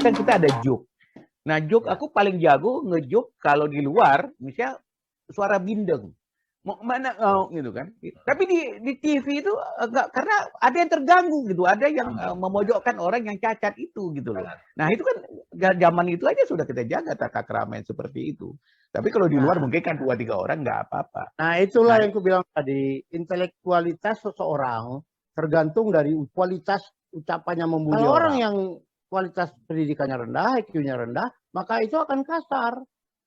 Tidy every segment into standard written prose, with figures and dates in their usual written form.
kan kita ada joke. Nah, joke aku paling jago ngejoke kalau di luar, misalnya suara bindeng. Mau mana gitu kan. Tapi di TV itu enggak, karena ada yang terganggu gitu, ada yang memojokkan orang yang cacat itu gitu loh. Nah, itu kan zaman itu aja sudah kita jaga tata keramaian seperti itu. Tapi kalau di luar mungkin kan 2-3 orang nggak apa-apa. Nah, itulah yang aku bilang tadi, intelektualitas seseorang tergantung dari kualitas ucapannya membuli orang. Kalau orang yang kualitas pendidikannya rendah, IQ-nya rendah, maka itu akan kasar.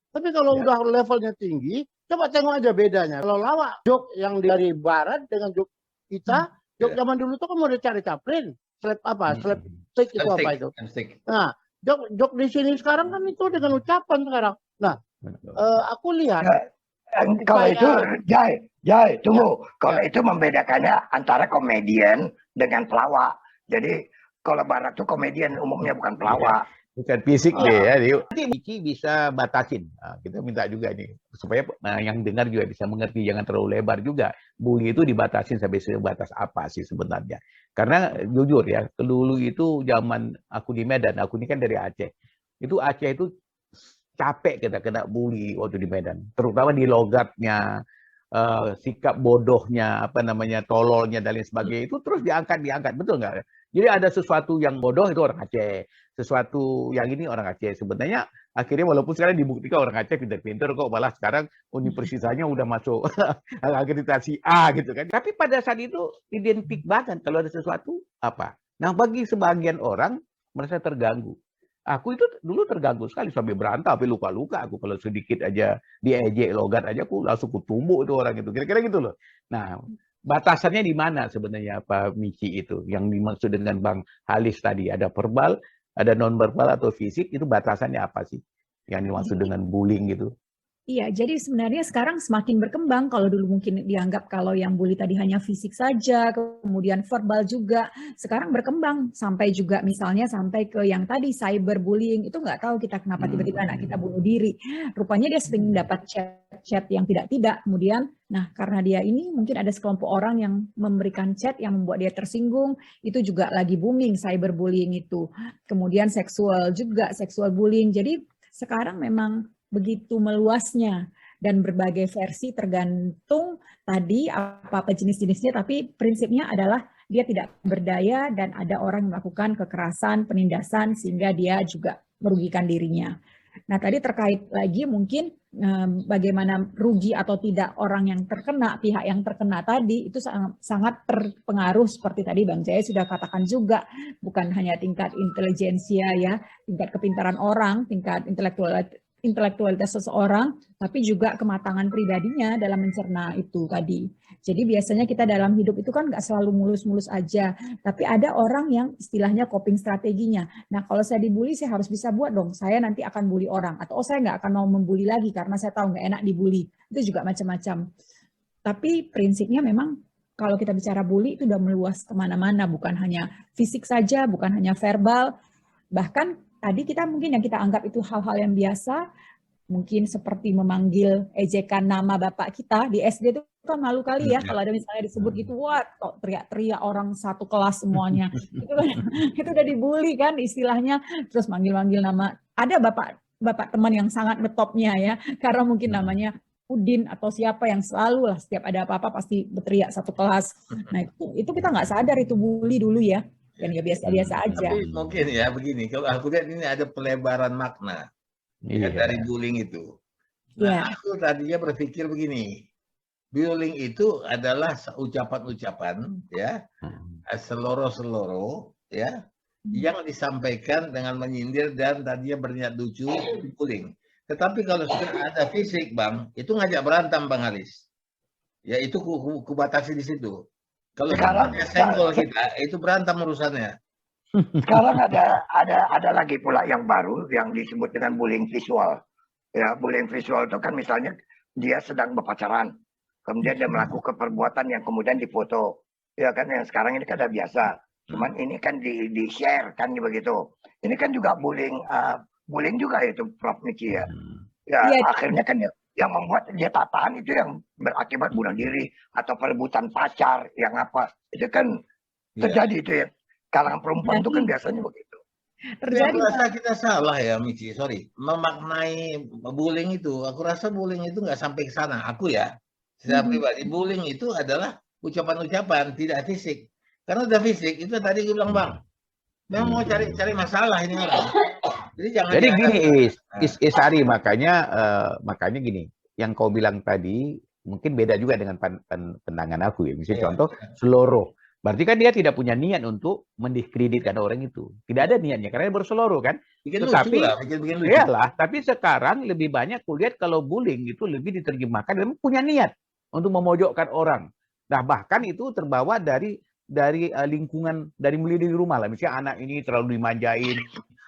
Tapi kalau udah levelnya tinggi, coba tengok aja bedanya. Kalau lawak joke yang dari barat dengan joke kita, joke zaman dulu tuh kan mau dicari Chaplin, slap apa, slap stick itu apa itu. Nah, joke di sini sekarang kan itu dengan ucapan sekarang. Nah, aku lihat kalau itu Jai, tunggu. Kalau itu membedakannya antara komedian dengan pelawak. Jadi kalau barat tuh komedian umumnya bukan pelawak. Bukan fisik deh ya. Nanti Miki bisa batasin. Nah, kita minta juga nih supaya yang dengar juga bisa mengerti, jangan terlalu lebar juga. Bully itu dibatasin sampai sebatas apa sih sebenarnya? Karena jujur ya, dulu itu zaman aku di Medan, aku ini kan dari Aceh. Itu Aceh itu capek kita kena bully waktu di Medan, terutama di logatnya, sikap bodohnya, apa namanya, tololnya dan lain sebagainya itu terus diangkat, betul nggak? Jadi ada sesuatu yang bodoh itu orang Aceh, sesuatu yang ini orang Aceh. Sebenarnya akhirnya walaupun sekarang dibuktikan orang Aceh pintar-pintar kok, malah sekarang universitasnya udah masuk akreditasi A gitu kan. Tapi pada saat itu identik banget kalau ada sesuatu apa. Nah, bagi sebagian orang merasa terganggu. Aku itu dulu terganggu sekali sampai berantem, sampai luka-luka. Aku kalau sedikit aja diejek logat aja aku langsung kutumbuk itu orang itu. Kira-kira gitu loh. Nah, batasannya di mana sebenarnya Pak Miki itu? Yang dimaksud dengan Bang Halis tadi, ada verbal, ada non verbal atau fisik, itu batasannya apa sih? Yang dimaksud dengan bullying gitu? Iya, jadi sebenarnya sekarang semakin berkembang. Kalau dulu mungkin dianggap kalau yang bully tadi hanya fisik saja, kemudian verbal juga. Sekarang berkembang sampai juga misalnya sampai ke yang tadi cyberbullying. Itu nggak tahu kita kenapa tiba-tiba anak kita bunuh diri. Rupanya dia sering dapat chat yang tidak-tidak. Kemudian, nah karena dia ini mungkin ada sekelompok orang yang memberikan chat yang membuat dia tersinggung. Itu juga lagi booming cyberbullying itu. Kemudian seksual juga, seksual bullying. Jadi sekarang memang begitu meluasnya dan berbagai versi tergantung tadi apa jenis-jenisnya, tapi prinsipnya adalah dia tidak berdaya dan ada orang yang melakukan kekerasan, penindasan sehingga dia juga merugikan dirinya. Nah, tadi terkait lagi mungkin bagaimana rugi atau tidak orang yang terkena, pihak yang terkena tadi itu sangat terpengaruh seperti tadi Bang Jaya sudah katakan juga, bukan hanya tingkat intelijensia ya, tingkat kepintaran orang, tingkat intelektualitas seseorang, tapi juga kematangan pribadinya dalam mencerna itu tadi. Jadi biasanya kita dalam hidup itu kan nggak selalu mulus-mulus aja, tapi ada orang yang istilahnya coping strateginya. Nah, kalau saya dibully, saya harus bisa buat dong, saya nanti akan bully orang, atau saya nggak akan mau membuli lagi karena saya tahu nggak enak dibully. Itu juga macam-macam. Tapi prinsipnya memang kalau kita bicara bully itu udah meluas kemana-mana, bukan hanya fisik saja, bukan hanya verbal, bahkan tadi kita mungkin yang kita anggap itu hal-hal yang biasa, mungkin seperti memanggil ejekan nama bapak kita di SD itu kan malu kali ya kalau ada misalnya disebut gitu, wah teriak-teriak orang satu kelas semuanya. Itu udah dibully kan istilahnya, terus manggil-manggil nama. Ada bapak teman yang sangat ngetopnya ya, karena mungkin namanya Udin atau siapa yang selalu lah setiap ada apa-apa pasti berteriak satu kelas. Nah itu kita nggak sadar itu bully dulu ya. Dan ya biasa-biasa aja. Tapi mungkin ya begini, kalau aku lihat ini ada pelebaran makna ya, dari bullying itu. Nah, aku tadinya berpikir begini, bullying itu adalah ucapan-ucapan ya, seloro-seloro ya, yang disampaikan dengan menyindir dan tadinya berniat lucu, bullying. Tetapi kalau sudah ada fisik, Bang, itu ngajak berantem, Bang Halis. Ya itu ku batasi di situ. Kalau sekarang senggol kita itu berantem urusannya. Sekarang ada lagi pula yang baru yang disebut dengan bullying visual. Ya, bullying visual itu kan misalnya dia sedang berpacaran, kemudian dia melakukan perbuatan yang kemudian difoto. Ya kan yang sekarang ini kan ada biasa. Cuman ini kan di-share kan begitu. Ini kan juga bullying juga itu Prof Miki ya. Ya, akhirnya kan yang membuat dia tak tahan itu yang berakibat bunuh diri atau perebutan pacar yang apa itu kan terjadi itu ya, kalangan perempuan itu kan biasanya begitu. Tapi aku Terjadi. rasa kita salah ya, Michi. Sorry, memaknai bullying itu. Aku rasa bullying itu nggak sampai ke sana. Aku ya, secara pribadi, bullying itu adalah ucapan-ucapan, tidak fisik. Karena udah fisik, itu tadi gue bilang, Bang, memang mau cari masalah ini orang. Jadi jangan Jadi dianggap- gini Ari, makanya gini, yang kau bilang tadi mungkin beda juga dengan pandangan aku ya. Misalnya Iya. contoh seloroh. Berarti kan dia tidak punya niat untuk mendiskreditkan orang itu. Tidak ada niatnya karena dia berseloroh kan. bikin Tetapi- lucu lah, bikin lucu. Iyalah, tapi sekarang lebih banyak kulihat kalau bullying itu lebih diterjemahkan dan punya niat untuk memojokkan orang. Nah, bahkan itu terbawa dari lingkungan, dari mulai dari rumah lah. Misalnya anak ini terlalu dimanjain,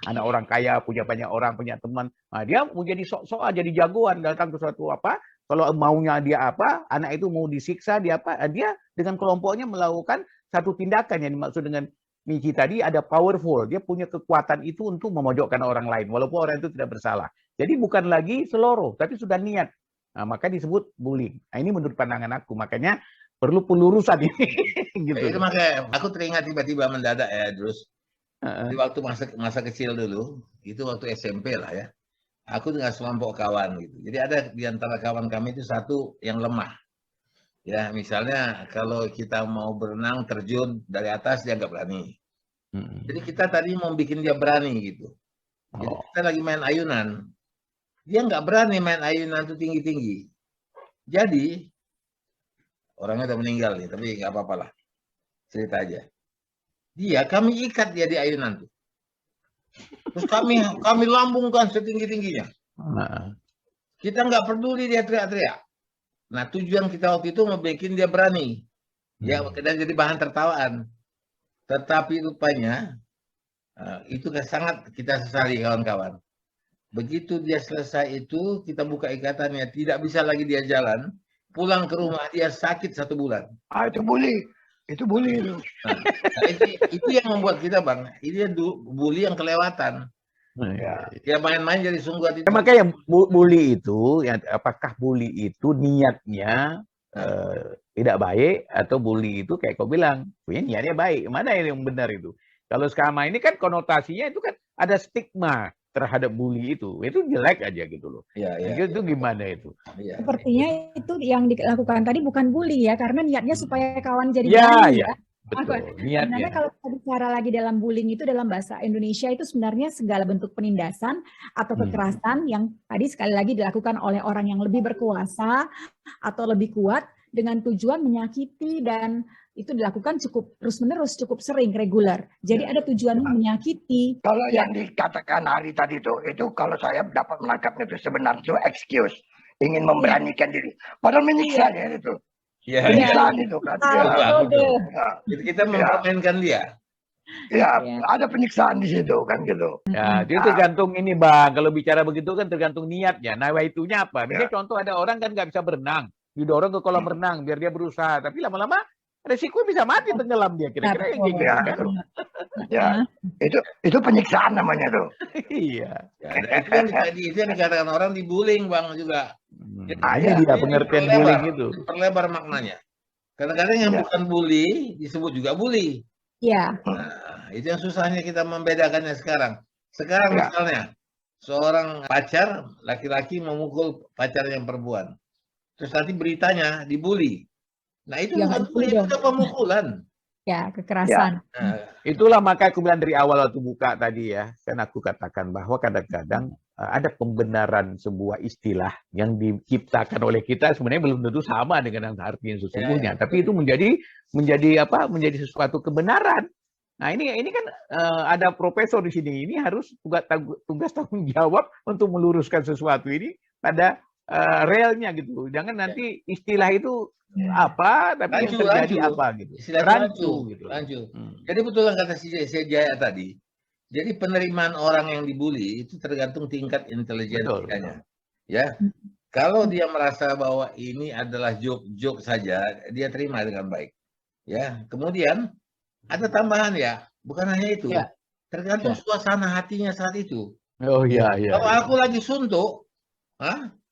anak orang kaya, punya banyak orang, punya teman. Nah, dia mau jadi sok-sok, jadi jagoan datang ke suatu apa. Kalau maunya dia apa, anak itu mau disiksa, dia apa, dia dengan kelompoknya melakukan satu tindakan yang dimaksud dengan Michi tadi ada powerful. Dia punya kekuatan itu untuk memojokkan orang lain, walaupun orang itu tidak bersalah. Jadi bukan lagi seloroh, tapi sudah niat. Nah, maka disebut bullying. Nah, ini menurut pandangan aku. Makanya perlu pelurusan ini. Gitu. Itu makanya aku teringat tiba-tiba mendadak ya, terus di waktu masa kecil dulu, itu waktu SMP lah ya. Aku dengan sekelompok kawan gitu. Jadi ada di antara kawan kami itu satu yang lemah. Ya, misalnya kalau kita mau berenang terjun dari atas dia nggak berani. Jadi kita tadi mau bikin dia berani gitu. Jadi kita lagi main ayunan. Dia nggak berani main ayunan itu tinggi-tinggi. Jadi orangnya udah meninggal nih, tapi nggak apa-apa lah. Cerita aja. Kami ikat dia di ayunan tuh. Terus kami lambungkan setinggi-tingginya. Kita nggak peduli dia teriak-teriak. Nah, tujuan kita waktu itu mau bikin dia berani. Ya, dan jadi bahan tertawaan. Tetapi rupanya itu sangat kita sesali kawan-kawan. Begitu dia selesai itu, kita buka ikatannya, tidak bisa lagi dia jalan. Pulang ke rumah dia sakit 1 bulan. Itu bully. Itu bully itu. Nah, itu yang membuat kita, Bang, ini bully yang kelewatan. Dia main-main jadi sungguh hati. Makanya bully itu, apakah bully itu niatnya tidak baik atau bully itu kayak kau bilang, punya niatnya baik. Mana yang benar itu? Kalau selama ini kan konotasinya itu kan ada stigma terhadap bully itu jelek aja gitu loh. Itu gimana itu? Sepertinya itu yang dilakukan tadi bukan bully ya, karena niatnya supaya kawan jadi berani ya. Betul. Sebenarnya kalau kita bicara lagi dalam bullying itu dalam bahasa Indonesia itu sebenarnya segala bentuk penindasan atau kekerasan yang tadi sekali lagi dilakukan oleh orang yang lebih berkuasa atau lebih kuat dengan tujuan menyakiti, dan itu dilakukan cukup terus-menerus, cukup sering, reguler. Jadi ada tujuan menyakiti. Kalau yang dikatakan Ari tadi itu kalau saya dapat menangkapnya itu sebenarnya itu excuse, ingin memberanikan diri. Padahal menyiksa dia itu. Penyiksaan itu kan. Jadi kita mempermainkan dia. Ada penyiksaan di situ kan gitu. Ya, itu tergantung ini Bang. Kalau bicara begitu kan tergantung niatnya. Nah, itunya apa? Misalnya contoh ada orang kan nggak bisa berenang, didorong ke kolam renang biar dia berusaha, tapi lama-lama resiko bisa mati tenggelam dia. Kira-kira yang gitu kan. Itu penyiksaan namanya tuh. Iya. Itu yang dikatakan orang dibullying Bang juga. Ini dia pengertian bullying itu. Perlebar maknanya. Kadang-kadang yang bukan bully disebut juga bully. Iya. Nah, itu yang susahnya kita membedakannya sekarang. Sekarang misalnya seorang pacar laki-laki memukul pacar yang perempuan. Terus nanti beritanya dibully. Nah, itu bukan bully, itu pemukulan. Ya, kekerasan. Itulah maka aku bilang dari awal waktu buka tadi ya, kan aku katakan bahwa kadang-kadang ada pembenaran sebuah istilah yang diciptakan oleh kita sebenarnya belum tentu sama dengan yang artinya sesungguhnya, tapi itu menjadi sesuatu kebenaran. Nah, ini kan ada profesor di sini, ini harus tugas tanggung jawab untuk meluruskan sesuatu ini pada realnya gitu. Jangan nanti istilah itu apa, tapi yang terjadi apa gitu. Rancu. Jadi betul yang kata si Jaya tadi. Jadi penerimaan orang yang dibully itu tergantung tingkat intelijensinya. Ya. Kalau dia merasa bahwa ini adalah joke saja, dia terima dengan baik. Ya. Kemudian ada tambahan ya, bukan hanya itu. Tergantung suasana hatinya saat itu. Oh iya. Kalau aku lagi suntuk,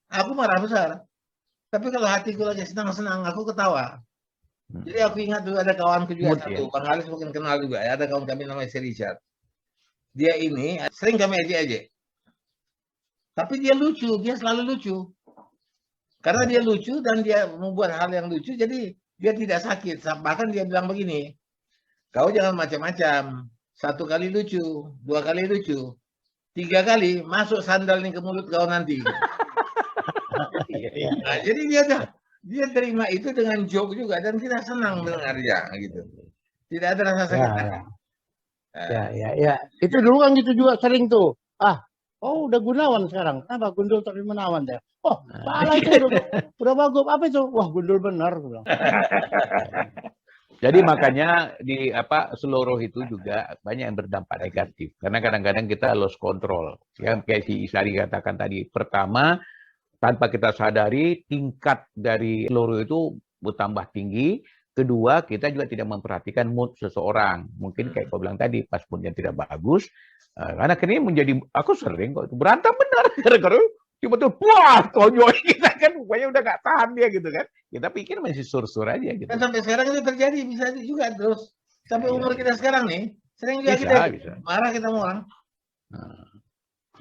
aku marah besar. Tapi kalau hatiku lagi senang-senang, aku ketawa. Jadi aku ingat dulu ada kawanku juga satu, Bang Halis mungkin kenal juga ya, ada kawan kami namanya si Richard. dia ini sering kami ejek-ejek. Tapi dia lucu, dia selalu lucu. Karena dia lucu dan dia membuat hal yang lucu, jadi dia tidak sakit. Bahkan dia bilang begini, kau jangan macam-macam. 1 kali lucu, 2 kali lucu, 3 kali masuk sandal nih ke mulut kau nanti. Nah, jadi dia terima itu dengan joke juga dan kita senang mendengarnya gitu. Tidak ada rasa sakit. Ya. Itu dulu kan gitu juga sering tuh. Oh udah Gunawan sekarang. Kenapa Gundul tapi Menawan deh? Oh salah itu udah bagus. Apa itu? Wah Gundul benar. Jadi makanya di seluruh itu juga banyak yang berdampak negatif. Karena kadang-kadang kita lost control. Yang kayak si Isari katakan tadi. Pertama, tanpa kita sadari tingkat dari seluruh itu bertambah tinggi. Kedua, kita juga tidak memperhatikan mood seseorang. Mungkin kayak kau bilang tadi, pas moodnya tidak bagus. Karena akhirnya menjadi, aku sering kok berantem benar. Gara-gara tiba-tiba, wah, konyol kita kan, pokoknya udah gak tahan dia gitu kan. Kita pikir masih sur-sur aja gitu. Dan sampai sekarang itu terjadi, bisa juga terus. Sampai umur kita sekarang nih, sering juga bisa. Marah kita sama orang.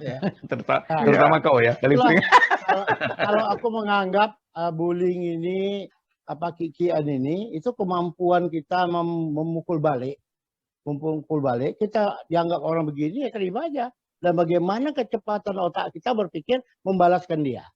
Ya. Terutama kau ya. Kalau aku menganggap bullying ini, kikian ini, itu kemampuan kita memukul balik, kita dianggap orang begini ya terima aja. Dan bagaimana kecepatan otak kita berpikir membalaskan dia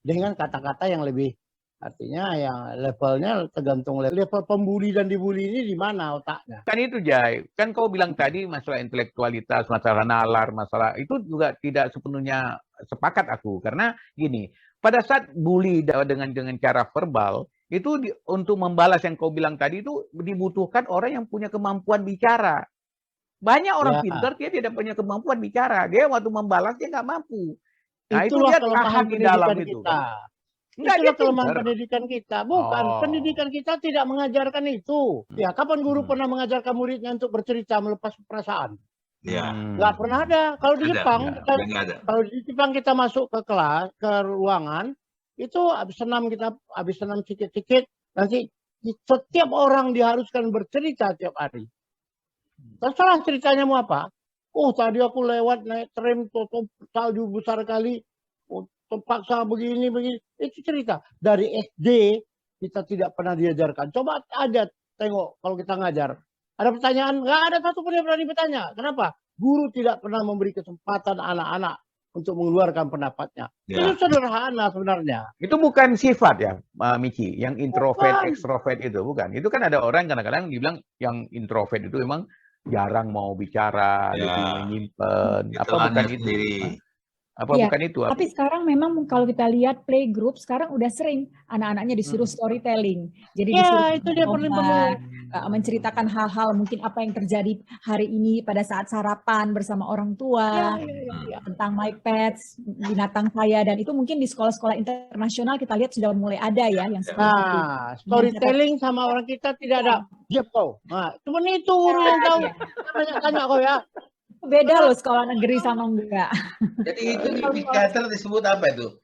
dengan kata-kata yang lebih, artinya yang levelnya tergantung level pembuli dan dibully ini di mana otaknya. Kan itu Jai, kan kau bilang tadi masalah intelektualitas, masalah nalar, masalah itu juga tidak sepenuhnya sepakat aku. Karena gini, pada saat bully dengan cara verbal, itu untuk membalas yang kau bilang tadi itu dibutuhkan orang yang punya kemampuan bicara. Banyak orang pintar dia tidak punya kemampuan bicara. Dia waktu membalas dia nggak mampu. Nah itulah itu dia kelemahan tahan di dalam pendidikan itu. Kita. Enggak, Itulah kelemahan pendidikan kita. Bukan, pendidikan kita tidak mengajarkan itu. Ya, kapan guru pernah mengajarkan muridnya untuk bercerita melepas perasaan? Ya. Nggak pernah ada. Kalau di Jepang, kalau di Jepang kita masuk ke kelas, ke ruangan, itu habis senam sedikit-sedikit, nanti setiap orang diharuskan bercerita tiap hari. Terserah ceritanya mau apa. Oh tadi aku lewat naik tram, salju besar kali, terpaksa begini. Itu cerita. Dari SD kita tidak pernah diajarkan. Coba aja tengok kalau kita ngajar. Ada pertanyaan, nggak ada satu pun yang berani bertanya. Kenapa? Guru tidak pernah memberi kesempatan anak-anak untuk mengeluarkan pendapatnya. Ya. Itu sederhana sebenarnya. Itu bukan sifat ya, Miki, yang introvert, ekstrovert itu bukan. Itu kan ada orang kadang-kadang dibilang yang introvert itu memang jarang mau bicara, menyimpan. Apa bukan itu? Bukan itu? Tapi sekarang memang kalau kita lihat playgroup sekarang udah sering anak-anaknya disuruh storytelling. Jadi disuruh itu dia menceritakan hal-hal mungkin apa yang terjadi hari ini pada saat sarapan bersama orang tua, tentang my pets, binatang saya, dan itu mungkin di sekolah-sekolah internasional kita lihat sudah mulai ada ya yang seperti itu. Storytelling sama orang kita tidak ada. Cuman itu guru yang tahu. Tanya kau ya. Beda loh sekolah negeri sama enggak. Jadi itu di psikiater disebut apa itu?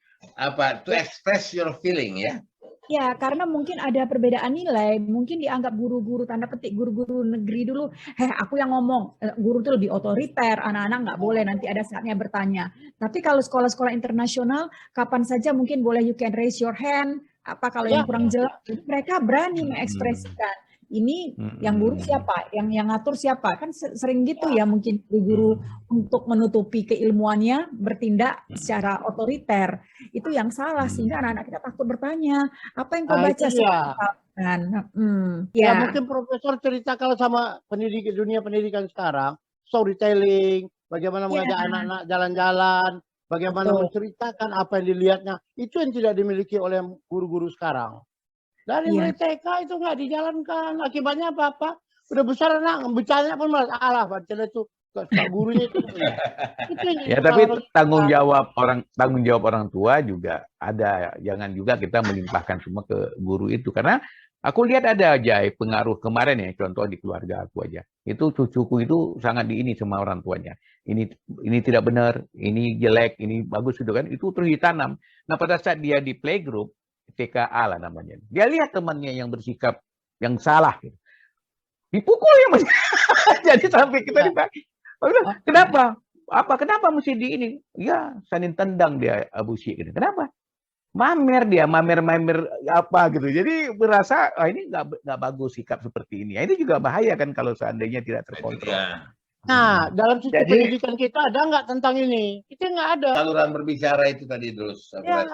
To express your feeling ya? Ya, karena mungkin ada perbedaan nilai. Mungkin dianggap guru-guru tanda petik guru-guru negeri dulu, aku yang ngomong, guru itu lebih otoriter, anak-anak nggak boleh, nanti ada saatnya bertanya. Tapi kalau sekolah-sekolah internasional, kapan saja mungkin boleh you can raise your hand. Kalau yang kurang jelas, mereka berani mengekspresikan. Ini yang guru siapa, yang ngatur siapa, kan sering gitu ya mungkin guru untuk menutupi keilmuannya bertindak secara otoriter. Itu yang salah sehingga anak-anak kita takut bertanya apa yang kau baca mungkin profesor cerita kalau sama dunia pendidikan sekarang, storytelling, bagaimana mengajak anak-anak jalan-jalan, bagaimana menceritakan apa yang dilihatnya, itu yang tidak dimiliki oleh guru-guru sekarang. Dari mulai TK itu nggak dijalankan. Akibatnya apa? Udah besar anak, bercanda pun malah baca itu gurunya itu. Ya tapi tanggung jawab orang tua juga ada. Jangan juga kita melimpahkan semua ke guru itu. Karena aku lihat ada aja pengaruh kemarin ya, contoh di keluarga aku aja. Itu cucuku itu sangat diini sama orang tuanya. Ini tidak benar, ini jelek, ini bagus gitu kan. Itu terus ditanam. Nah pada saat dia di playgroup, TKA lah namanya. Dia lihat temannya yang bersikap yang salah. Dipukul ya Mas. Jadi sampai kita dipakai. Kenapa? Kenapa mesti di ini? Ya, saling tendang dia Abu Syik gitu. Kenapa? Mamer apa gitu. Jadi merasa ini nggak bagus sikap seperti ini. Ini juga bahaya kan kalau seandainya tidak terkontrol. Nah, dalam sistem pendidikan kita ada nggak tentang ini? Kita nggak ada. Saluran berbicara itu tadi terus. Ya.